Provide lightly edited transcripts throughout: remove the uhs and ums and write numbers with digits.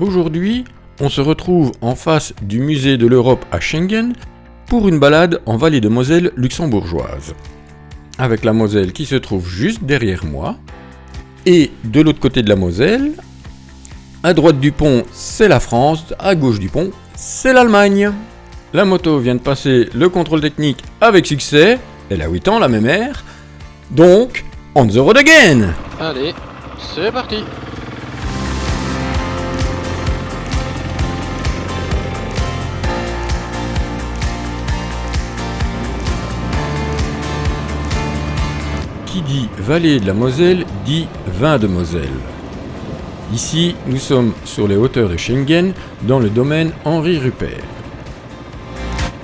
Aujourd'hui, on se retrouve en face du musée de l'Europe à Schengen pour une balade en vallée de Moselle luxembourgeoise. Avec la Moselle qui se trouve juste derrière moi. Et de l'autre côté de la Moselle, à droite du pont, c'est la France, à gauche du pont, c'est l'Allemagne. La moto vient de passer le contrôle technique avec succès. Elle a 8 ans, la mémère. Donc, on the road again! Allez, c'est parti! Qui dit vallée de la Moselle dit vin de Moselle. Ici, nous sommes sur les hauteurs de Schengen, dans le domaine Henri Rupert.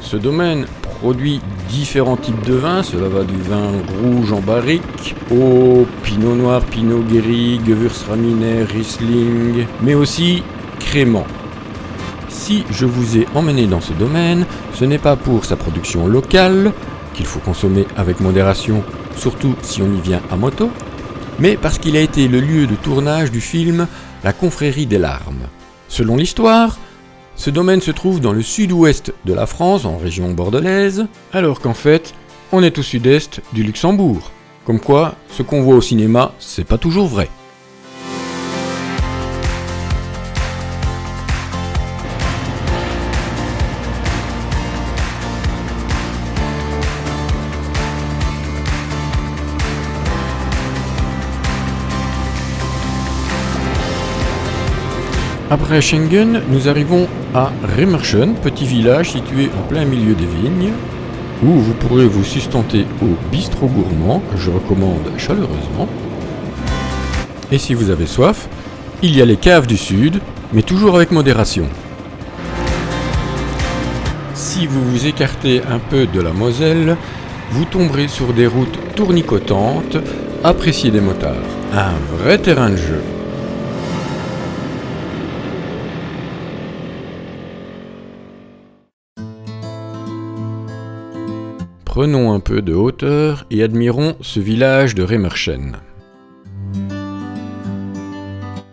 Ce domaine produit différents types de vins, cela va du vin rouge en barrique, au pinot noir, pinot guéri, gewürztraminer, riesling, mais aussi crémant. Si je vous ai emmené dans ce domaine, ce n'est pas pour sa production locale, qu'il faut consommer avec modération, surtout si on y vient à moto, mais parce qu'il a été le lieu de tournage du film La Confrérie des Larmes. Selon l'histoire, ce domaine se trouve dans le sud-ouest de la France, en région bordelaise, alors qu'en fait, on est au sud-est du Luxembourg. Comme quoi, ce qu'on voit au cinéma, c'est pas toujours vrai. Après Schengen, nous arrivons à Remerschen, petit village situé en plein milieu des vignes, où vous pourrez vous sustenter au bistrot gourmand, que je recommande chaleureusement. Et si vous avez soif, il y a les caves du sud, mais toujours avec modération. Si vous vous écartez un peu de la Moselle, vous tomberez sur des routes tournicotantes, appréciées des motards. Un vrai terrain de jeu. Prenons un peu de hauteur et admirons ce village de Remerschen.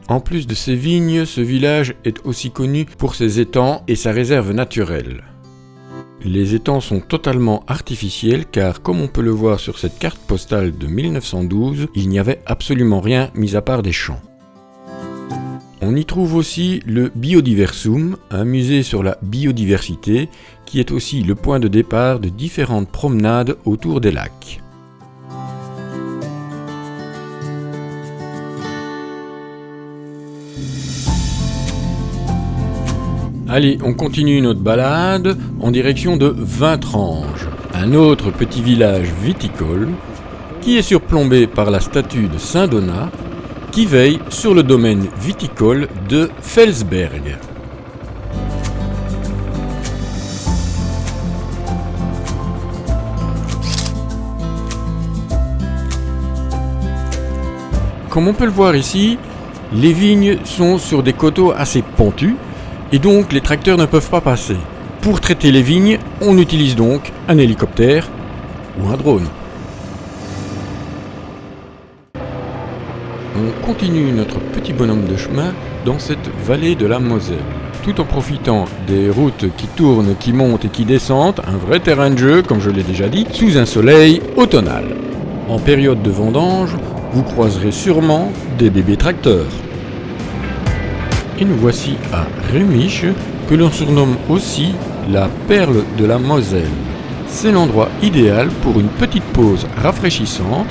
En plus de ses vignes, ce village est aussi connu pour ses étangs et sa réserve naturelle. Les étangs sont totalement artificiels car, comme on peut le voir sur cette carte postale de 1912, il n'y avait absolument rien mis à part des champs. On y trouve aussi le Biodiversum, un musée sur la biodiversité, qui est aussi le point de départ de différentes promenades autour des lacs. Allez, on continue notre balade en direction de Vintrange, un autre petit village viticole, qui est surplombé par la statue de Saint-Donat, qui veille sur le domaine viticole de Felsberg. Comme on peut le voir ici, les vignes sont sur des coteaux assez pentus et donc les tracteurs ne peuvent pas passer. Pour traiter les vignes, on utilise donc un hélicoptère ou un drone. On continue notre petit bonhomme de chemin dans cette vallée de la Moselle, tout en profitant des routes qui tournent, qui montent et qui descendent, un vrai terrain de jeu, comme je l'ai déjà dit, sous un soleil automnal. En période de vendange, vous croiserez sûrement des bébés tracteurs. Et nous voici à Rémiche, que l'on surnomme aussi la perle de la Moselle. C'est l'endroit idéal pour une petite pause rafraîchissante,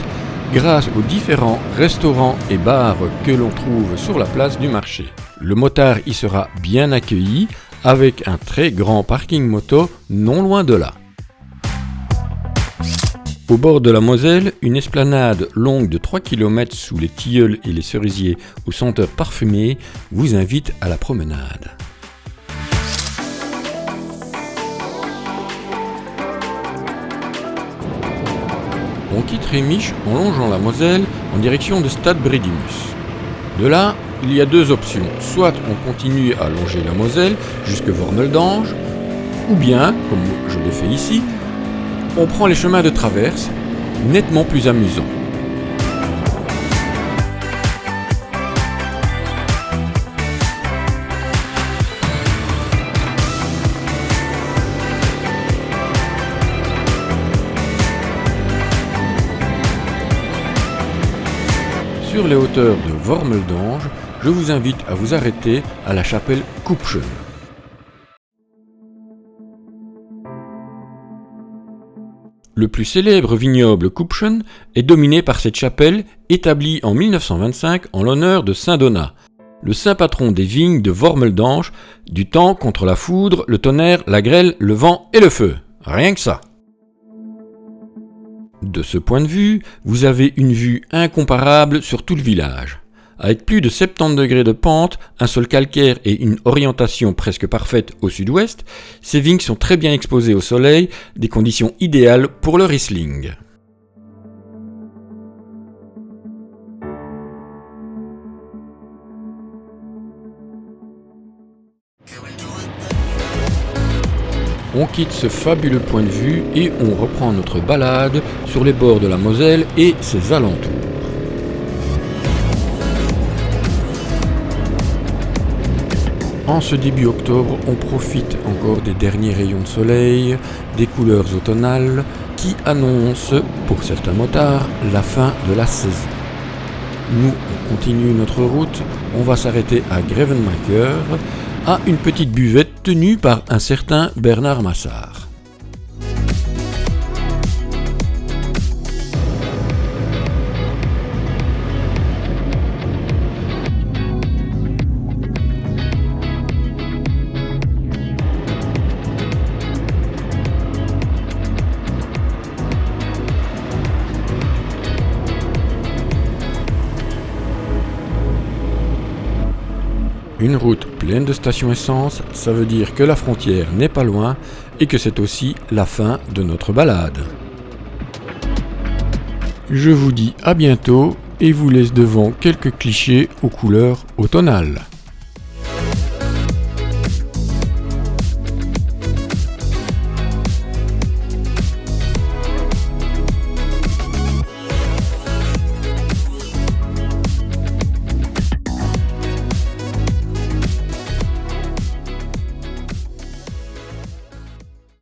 grâce aux différents restaurants et bars que l'on trouve sur la place du marché. Le motard y sera bien accueilli avec un très grand parking moto non loin de là. Au bord de la Moselle, une esplanade longue de 3 km sous les tilleuls et les cerisiers aux senteurs parfumées vous invite à la promenade. On quitte Rémiche en longeant la Moselle en direction de Stade Bredimus. De là, il y a deux options. Soit on continue à longer la Moselle jusque Wormeldange, ou bien, comme je l'ai fait ici, on prend les chemins de traverse, nettement plus amusants. sur les hauteurs de Wormeldange, je vous invite à vous arrêter à la chapelle Kupchen. Le plus célèbre vignoble Kupchen est dominé par cette chapelle établie en 1925 en l'honneur de Saint Donat, le saint patron des vignes de Wormeldange, du temps contre la foudre, le tonnerre, la grêle, le vent et le feu. Rien que ça. De ce point de vue, vous avez une vue incomparable sur tout le village. Avec plus de 70 degrés de pente, un sol calcaire et une orientation presque parfaite au sud-ouest, ces vignes sont très bien exposées au soleil, des conditions idéales pour le Riesling. On quitte ce fabuleux point de vue et on reprend notre balade sur les bords de la Moselle et ses alentours. En ce début octobre, on profite encore des derniers rayons de soleil, des couleurs automnales qui annoncent, pour certains motards, la fin de la saison. Nous, on continue notre route, on va s'arrêter à Grevenmacher, à une petite buvette tenue par un certain Bernard Massard. Une route pleine de stations essence, ça veut dire que la frontière n'est pas loin et que c'est aussi la fin de notre balade. Je vous dis à bientôt et vous laisse devant quelques clichés aux couleurs automnales.